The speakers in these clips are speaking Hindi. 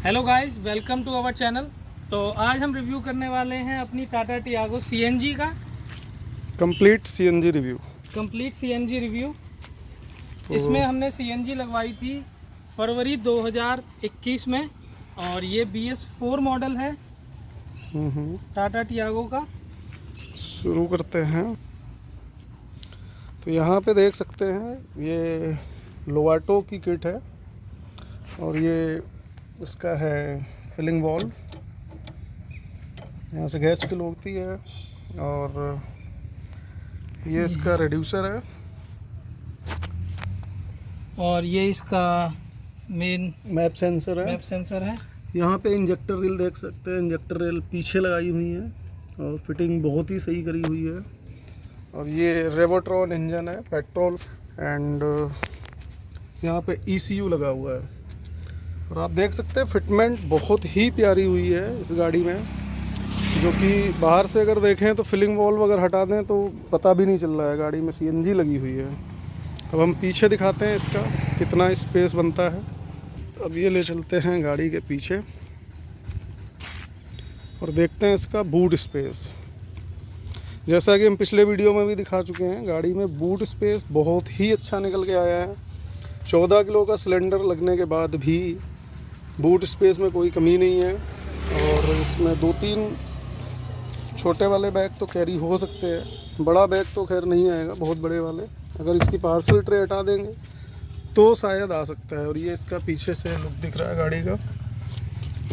Hello guys, welcome to our channel. तो आज हम रिव्यू करने वाले हैं अपनी टाटा टियागो सीएनजी का complete CNG review. Complete CNG review. तो इसमें हमने सीएनजी लगवाई थी फरवरी 2021 में और ये BS4 मॉडल है टाटा टियागो का। शुरू करते हैं। तो यहाँ पे देख सकते हैं ये लोवाटो की किट है और ये इसका है फिलिंग वॉल्व। यहाँ से गैस फिल होती है और ये इसका रिड्यूसर है और ये इसका मेन मैप सेंसर है। यहाँ पे इंजेक्टर रेल देख सकते हैं, इंजेक्टर रेल पीछे लगाई हुई है और फिटिंग बहुत ही सही करी हुई है। और ये रेवोट्रॉन इंजन है पेट्रोल एंड यहाँ पे ECU लगा हुआ है। और आप देख सकते हैं फिटमेंट बहुत ही प्यारी हुई है इस गाड़ी में, जो कि बाहर से अगर देखें तो फिलिंग वॉल्व अगर हटा दें तो पता भी नहीं चल रहा है गाड़ी में CNG लगी हुई है। अब हम पीछे दिखाते हैं इसका कितना स्पेस बनता है। अब ये ले चलते हैं गाड़ी के पीछे और देखते हैं इसका बूट स्पेस। जैसा कि हम पिछले वीडियो में भी दिखा चुके हैं, गाड़ी में बूट स्पेस बहुत ही अच्छा निकल के आया है। 14 किलो का सिलेंडर लगने के बाद भी बूट स्पेस में कोई कमी नहीं है। और इसमें 2-3 छोटे वाले बैग तो कैरी हो सकते हैं, बड़ा बैग तो खैर नहीं आएगा बहुत बड़े वाले। अगर इसकी पार्सल ट्रे हटा देंगे तो शायद आ सकता है। और ये इसका पीछे से लुक दिख रहा है गाड़ी का।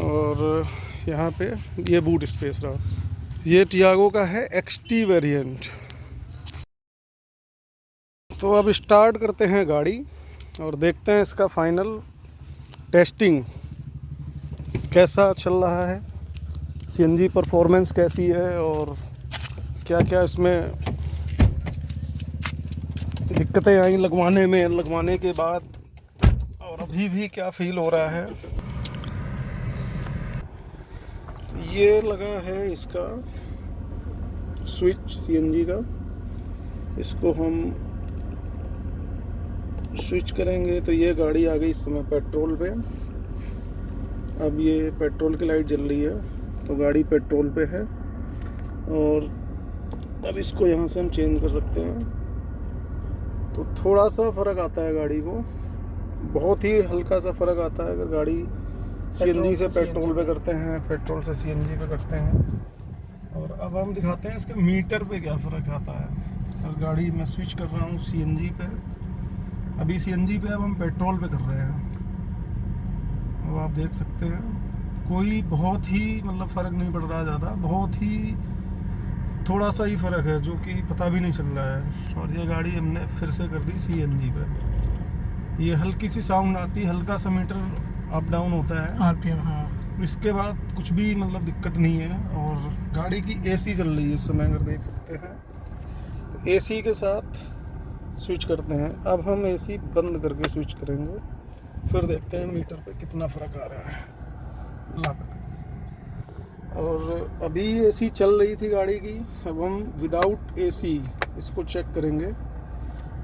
और यहाँ पे ये बूट स्पेस रहा। ये टियागो का है XT वेरिएंट। तो अब स्टार्ट करते हैं गाड़ी और देखते हैं इसका फाइनल टेस्टिंग कैसा चल रहा है, CNG परफॉर्मेंस कैसी है और क्या क्या इसमें दिक्कतें आई लगवाने के बाद, और अभी भी क्या फील हो रहा है। ये लगा है इसका स्विच CNG का। इसको हम स्विच करेंगे तो ये गाड़ी आ गई इस समय पेट्रोल पे। अब ये पेट्रोल की लाइट जल रही है तो गाड़ी पेट्रोल पे है। और अब इसको यहाँ से हम चेंज कर सकते हैं। तो थोड़ा सा फ़र्क आता है गाड़ी को, बहुत ही हल्का सा फ़र्क आता है अगर गाड़ी CNG से पेट्रोल पे करते हैं, पेट्रोल से CNG पे करते हैं। और अब हम दिखाते हैं इसके मीटर पे क्या फ़र्क आता है। और गाड़ी मैं स्विच कर रहा हूँ CNG पे, अभी CNG पे, अब हम पेट्रोल पे कर रहे हैं। अब आप देख सकते हैं कोई बहुत ही मतलब फ़र्क नहीं पड़ रहा ज़्यादा, बहुत ही थोड़ा सा ही फ़र्क है जो कि पता भी नहीं चल रहा है। और ये गाड़ी हमने फिर से कर दी CNG पे। ये हल्की सी साउंड आती है, हल्का सा मीटर अप डाउन होता है RPM। हाँ, इसके बाद कुछ भी मतलब दिक्कत नहीं है। और गाड़ी की AC चल रही है इस समय, अगर देख सकते हैं तो AC के साथ स्विच करते हैं। अब हम AC बंद करके स्विच करेंगे, फिर देखते हैं मीटर पे कितना फ़र्क आ रहा है। और अभी AC चल रही थी गाड़ी की, अब हम विदाउट AC इसको चेक करेंगे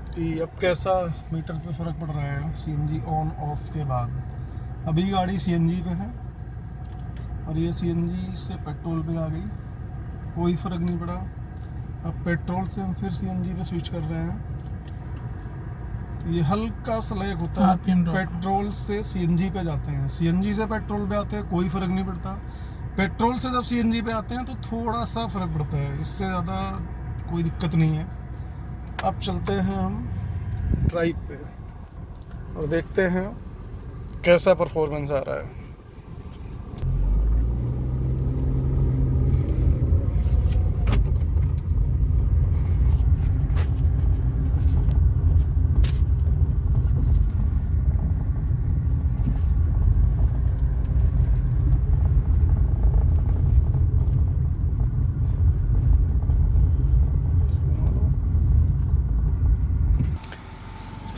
कि अब कैसा मीटर पे फ़र्क पड़ रहा है CNG ऑन ऑफ के बाद। अभी गाड़ी CNG पे है और ये CNG से पेट्रोल पे आ गई, कोई फ़र्क नहीं पड़ा। अब पेट्रोल से हम फिर CNG पे स्विच कर रहे हैं तो ये हल्का सा लैग होता है। पेट्रोल से CNG पे जाते हैं, CNG से पेट्रोल पे आते हैं, कोई फ़र्क नहीं पड़ता। पेट्रोल से जब CNG पे आते हैं तो थोड़ा सा फ़र्क पड़ता है, इससे ज़्यादा कोई दिक्कत नहीं है। अब चलते हैं हम ड्राइव पे और देखते हैं कैसा परफॉर्मेंस आ रहा है।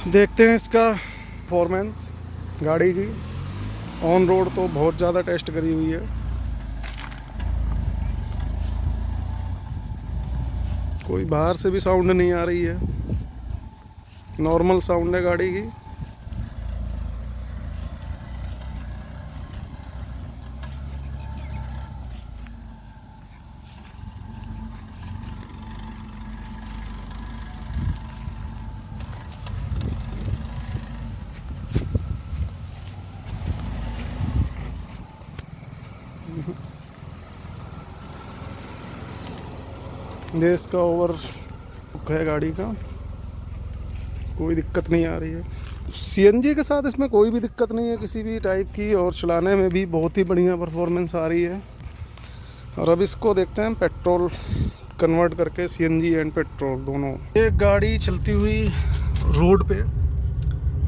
देखते हैं इसका परफॉर्मेंस गाड़ी की। ऑन रोड तो बहुत ज़्यादा टेस्ट करी हुई है, कोई बाहर से भी साउंड नहीं आ रही है, नॉर्मल साउंड है गाड़ी की। ये इसका ओवर हुक है गाड़ी का, कोई दिक्कत नहीं आ रही है। सीएनजी के साथ इसमें कोई भी दिक्कत नहीं है किसी भी टाइप की, और चलाने में भी बहुत ही बढ़िया परफॉर्मेंस आ रही है। और अब इसको देखते हैं पेट्रोल कन्वर्ट करके, सीएनजी एंड पेट्रोल दोनों। एक गाड़ी चलती हुई रोड पे,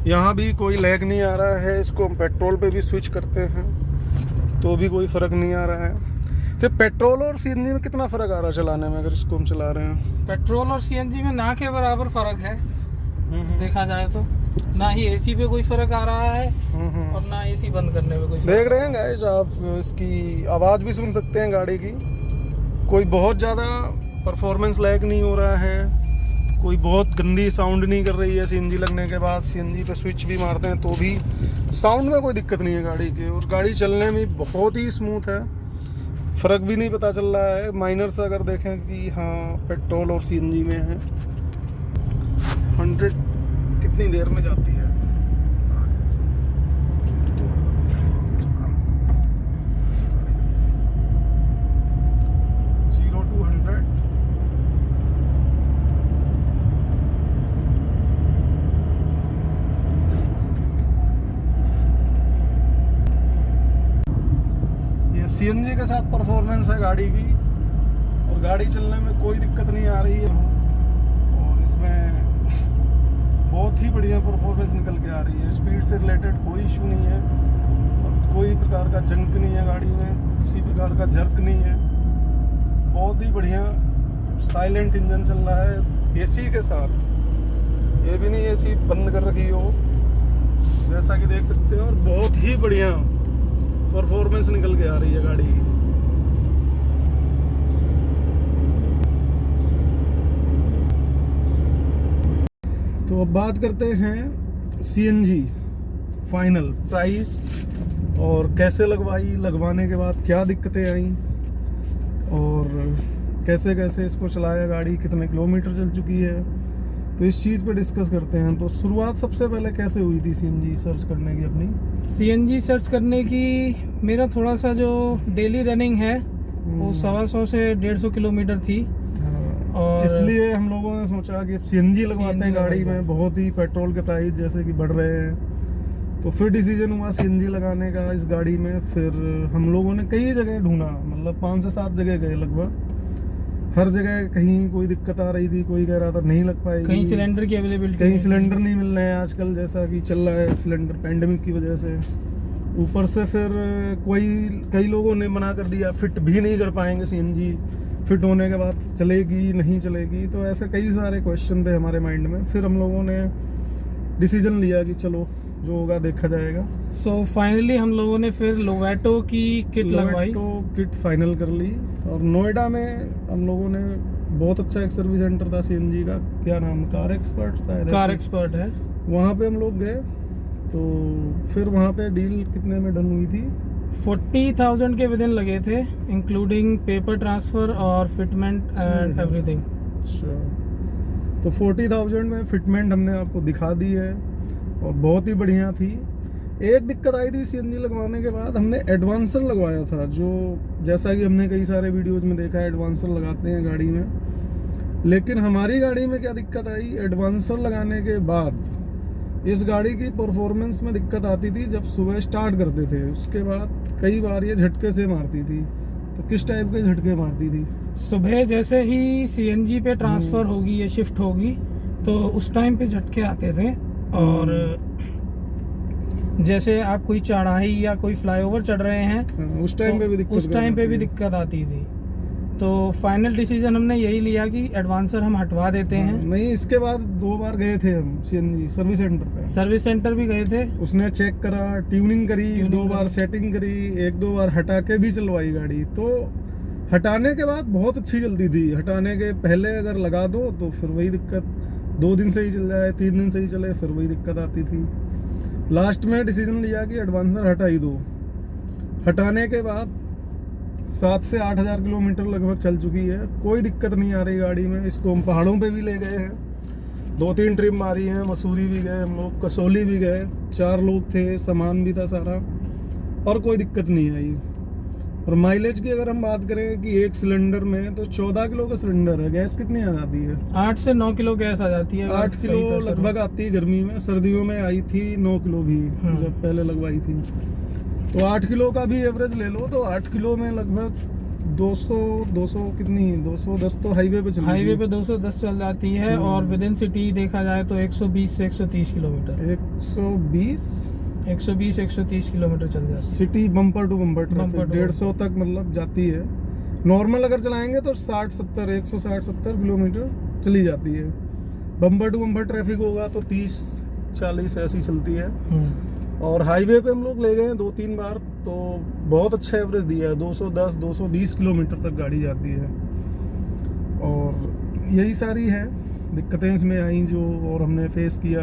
यहाँ भी कोई लैग नहीं आ रहा है। इसको हम पेट्रोल पे भी स्विच करते हैं तो भी कोई फ़र्क नहीं आ रहा है। तो पेट्रोल और सीएनजी में कितना फ़र्क आ रहा है चलाने में, अगर इसको हम चला रहे हैं? पेट्रोल और सीएनजी में ना के बराबर फ़र्क है देखा जाए तो। ना ही एसी पे कोई फ़र्क आ रहा है और ना एसी बंद करने में कोई फ़र्क। देख रहे हैं गाइस, आप इसकी आवाज़ भी सुन सकते हैं गाड़ी की। कोई बहुत ज़्यादा परफॉर्मेंस लैग नहीं हो रहा है, कोई बहुत गंदी साउंड नहीं कर रही है सीएनजी लगने के बाद। सीएनजी पे स्विच भी मारते हैं तो भी साउंड में कोई दिक्कत नहीं है गाड़ी के, और गाड़ी चलने में बहुत ही स्मूथ है। फ़र्क भी नहीं पता चल रहा है माइनर से, अगर देखें कि हाँ पेट्रोल और सीएनजी में है। 100 कितनी देर में जाती है? 0 to 100 ये सीएनजी के साथ परफॉर्मेंस है गाड़ी की, और गाड़ी चलने में कोई दिक्कत नहीं आ रही है, और इसमें बहुत ही बढ़िया परफॉर्मेंस निकल के आ रही है। स्पीड से रिलेटेड कोई इशू नहीं है, और कोई प्रकार का जंक नहीं है गाड़ी में, किसी प्रकार का जर्क नहीं है। बहुत ही बढ़िया साइलेंट इंजन चल रहा है एसी के साथ। ये भी नहीं एसी बंद कर रखी हो, जैसा कि देख सकते हैं, और बहुत ही बढ़िया परफॉर्मेंस निकल के आ रही है गाड़ी की। तो अब बात करते हैं सीएनजी फाइनल प्राइस, और कैसे लगवाने के बाद क्या दिक्कतें आई, और कैसे कैसे इसको चलाया गाड़ी, कितने किलोमीटर चल चुकी है, तो इस चीज़ पे डिस्कस करते हैं। तो शुरुआत सबसे पहले कैसे हुई थी सीएनजी सर्च करने की अपनी? सीएनजी सर्च करने की मेरा थोड़ा सा जो डेली रनिंग है वो 125 से 150 किलोमीटर थी, और इसलिए हम लोगों ने सोचा कि सीएनजी लगवाते हैं गाड़ी में। बहुत ही पेट्रोल के प्राइस जैसे कि बढ़ रहे हैं, तो फिर डिसीजन हुआ सीएनजी लगाने का इस गाड़ी में। फिर हम लोगों ने कई जगह ढूंढा, मतलब 5 से 7 जगह गए लगभग। हर जगह कहीं कोई दिक्कत आ रही थी, कोई कह रहा था नहीं लग पाएगी, कहीं सिलेंडर की अवेलेबिलिटी, कहीं सिलेंडर नहीं मिल रहे हैं आजकल, जैसा कि चल रहा है सिलेंडर पैंडेमिक की वजह से। ऊपर से फिर कई लोगों ने मना कर दिया, फिट भी नहीं कर पाएंगे सीएनजी, फिट होने के बाद चलेगी नहीं चलेगी। तो ऐसे कई सारे क्वेश्चन थे हमारे माइंड में। फिर हम लोगों ने डिसीजन लिया कि चलो जो होगा देखा जाएगा। सो फाइनली हम लोगों ने फिर लोवेटो की किट लगवाई, तो किट फाइनल कर ली। और नोएडा में हम लोगों ने बहुत अच्छा एक सर्विस सेंटर था सीएनजी का, क्या नाम, कार एक्सपर्ट शायद, कार एक्सपर्ट है, वहाँ पे हम लोग गए। तो फिर वहाँ पे डील कितने में डन हुई थी? 40,000 के विदिन लगे थे, इंक्लूडिंग पेपर ट्रांसफ़र और फिटमेंट एंड एवरीथिंग। अच्छा, तो 40,000 में फिटमेंट हमने आपको दिखा दी है, और बहुत ही बढ़िया थी। एक दिक्कत आई थी सीएनजी लगवाने के बाद, हमने एडवांसर लगवाया था, जो जैसा कि हमने कई सारे वीडियोज़ में देखा है एडवांसर लगाते हैं गाड़ी में। लेकिन हमारी गाड़ी में क्या दिक्कत आई, एडवांसर लगाने के बाद इस गाड़ी की परफॉर्मेंस में दिक्कत आती थी जब सुबह स्टार्ट करते थे, उसके बाद कई बार ये झटके से मारती थी। तो किस टाइप के झटके मारती थी? सुबह जैसे ही सीएनजी पे ट्रांसफ़र होगी या शिफ्ट होगी तो उस टाइम पे झटके आते थे, और जैसे आप कोई चढ़ाई या कोई फ्लाईओवर चढ़ रहे हैं उस टाइम पे भी दिक्कत, उस टाइम पे भी दिक्कत आती थी। तो फाइनल डिसीजन हमने यही लिया कि एडवांसर हम हटवा देते हैं। नहीं, इसके बाद 2 बार गए थे हम सीएनजी सर्विस सेंटर पे, सर्विस सेंटर भी गए थे, उसने चेक करा, ट्यूनिंग करी, 2 बार सेटिंग करी, 1-2 बार हटा के भी चलवाई गाड़ी। तो हटाने के बाद बहुत अच्छी चलती थी, हटाने के पहले अगर लगा दो तो फिर वही दिक्कत, 2 दिन सही चल जाए, 3 दिन सही चले, फिर वही दिक्कत आती थी। लास्ट में डिसीजन लिया कि एडवांसर हटा ही दो। हटाने के बाद 7 से 8 हज़ार किलोमीटर लगभग चल चुकी है, कोई दिक्कत नहीं आ रही गाड़ी में। इसको हम पहाड़ों पे भी ले गए हैं, 2-3 ट्रिप मारी हैं, मसूरी भी गए हम लोग, कसौली भी गए, 4 लोग थे, सामान भी था सारा, और कोई दिक्कत नहीं आई। और माइलेज की अगर हम बात करें कि एक सिलेंडर में तो 14 किलो का सिलेंडर है। गैस कितनी आ जाती है? 8 से 9 किलो गैस आ जाती है। 8 किलो लगभग आती है गर्मी में। सर्दियों में आई थी 9 किलो भी जब पहले लगवाई थी। तो 8 किलो का भी एवरेज ले लो तो 8 किलो में लगभग 200 कितनी 210 तो हाईवे पे हाईवे पे 210 चल जाती है। और विद इन सिटी देखा जाए तो 120 से 130 किलोमीटर 120-130 किलोमीटर चल जाती है। City bumper to bumper traffic 150 तक मतलब जाती है। नॉर्मल अगर चलाएंगे तो 60-70 160-70 किलोमीटर चली जाती है। बम्पर टू बम्पर ट्रैफिक होगा तो 30-40 ऐसी चलती है। और हाईवे पे हम लोग ले गए 2-3 बार तो बहुत अच्छा एवरेज दिया है। 210-220 किलोमीटर तक गाड़ी जाती है। और यही सारी है दिक्कतें इसमें आई जो और हमने फेस किया।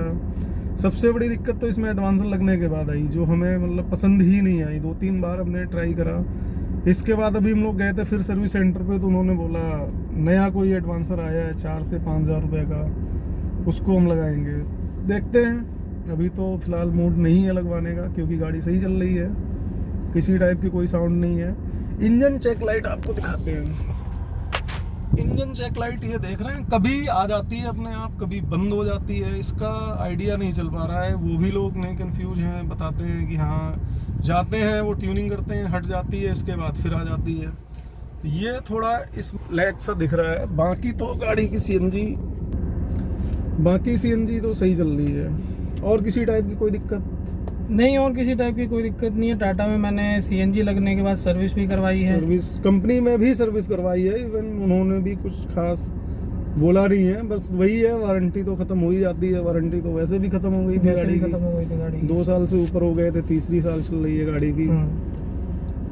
सबसे बड़ी दिक्कत तो इसमें एडवांसर लगने के बाद आई जो हमें मतलब पसंद ही नहीं आई। 2-3 बार हमने ट्राई करा। इसके बाद अभी हम लोग गए थे फिर सर्विस सेंटर पे तो उन्होंने बोला नया कोई एडवांसर आया है 4 से 5 हज़ार रुपये का, उसको हम लगाएंगे। देखते हैं, अभी तो फिलहाल मूड नहीं है लगवाने का क्योंकि गाड़ी सही चल रही है, किसी टाइप की कोई साउंड नहीं है। इंजन चेक लाइट आपको दिखाते हैं। इंजन चेक लाइट ये देख रहे हैं, कभी आ जाती है अपने आप, कभी बंद हो जाती है। इसका आइडिया नहीं चल पा रहा है। वो भी लोग नहीं कंफ्यूज हैं, बताते हैं कि हाँ जाते हैं वो ट्यूनिंग करते हैं, हट जाती है, इसके बाद फिर आ जाती है। ये थोड़ा इस लैग सा दिख रहा है। बाकी तो गाड़ी की सीएनजी तो सही चल रही है। और किसी टाइप की कोई दिक्कत नहीं, और किसी टाइप की कोई दिक्कत नहीं है। टाटा में मैंने सीएनजी लगने के बाद सर्विस भी करवाई है। सर्विस कंपनी में भी सर्विस करवाई है। इवन उन्होंने भी कुछ खास बोला नहीं है, बस वही है वारंटी तो खत्म हो ही जाती है। वारंटी तो वैसे भी खत्म हो गई थी गाड़ी की, 2 साल से ऊपर हो गए थे, तीसरी साल चल रही है गाड़ी की।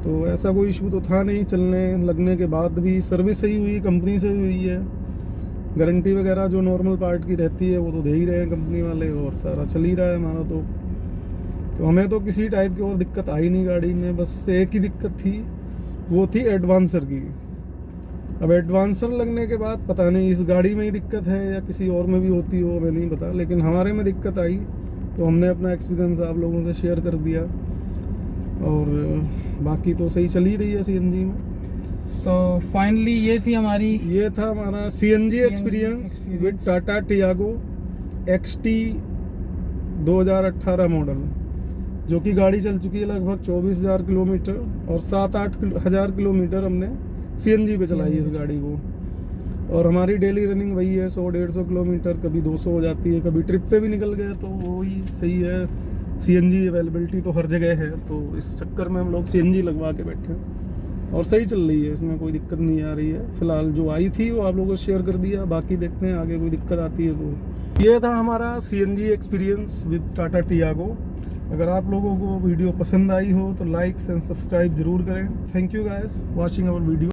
तो ऐसा कोई इशू तो था नहीं। चलने लगने के बाद भी सर्विस सही हुई, कंपनी से हुई है। गारंटी वगैरह जो नॉर्मल पार्ट की रहती है वो तो दे ही रहे हैं कंपनी वाले, और सारा चल ही रहा है हमारा। तो हमें तो किसी टाइप की और दिक्कत आई नहीं गाड़ी में। बस एक ही दिक्कत थी, वो थी एडवांसर की। अब एडवांसर लगने के बाद पता नहीं इस गाड़ी में ही दिक्कत है या किसी और में भी होती हो, हमें नहीं पता, लेकिन हमारे में दिक्कत आई तो हमने अपना एक्सपीरियंस आप लोगों से शेयर कर दिया। और बाकी तो सही चल ही रही है सीएनजी में। सो फाइनली ये था हमारा CNG experience with Tata Tiago XT 2018 model, जो कि गाड़ी चल चुकी है लगभग 24,000 किलोमीटर और 7-8 हज़ार किलोमीटर हमने सीएनजी पे चलाई है इस गाड़ी को। और हमारी डेली रनिंग वही है 100-150 किलोमीटर, कभी 200 हो जाती है, कभी ट्रिप पे भी निकल गए तो वो ही सही है। सीएनजी अवेलेबिलिटी तो हर जगह है, तो इस चक्कर में हम लोग सीएनजी लगवा के बैठे हैं और सही चल रही है, इसमें कोई दिक्कत नहीं आ रही है। फिलहाल जो आई थी वो आप लोगों को शेयर कर दिया, बाकी देखते हैं आगे कोई दिक्कत आती है तो। ये था हमारा CNG experience with Tata Tiago. अगर आप लोगों को वीडियो पसंद आई हो तो लाइक एंड सब्सक्राइब जरूर करें। Thank you guys watching our video.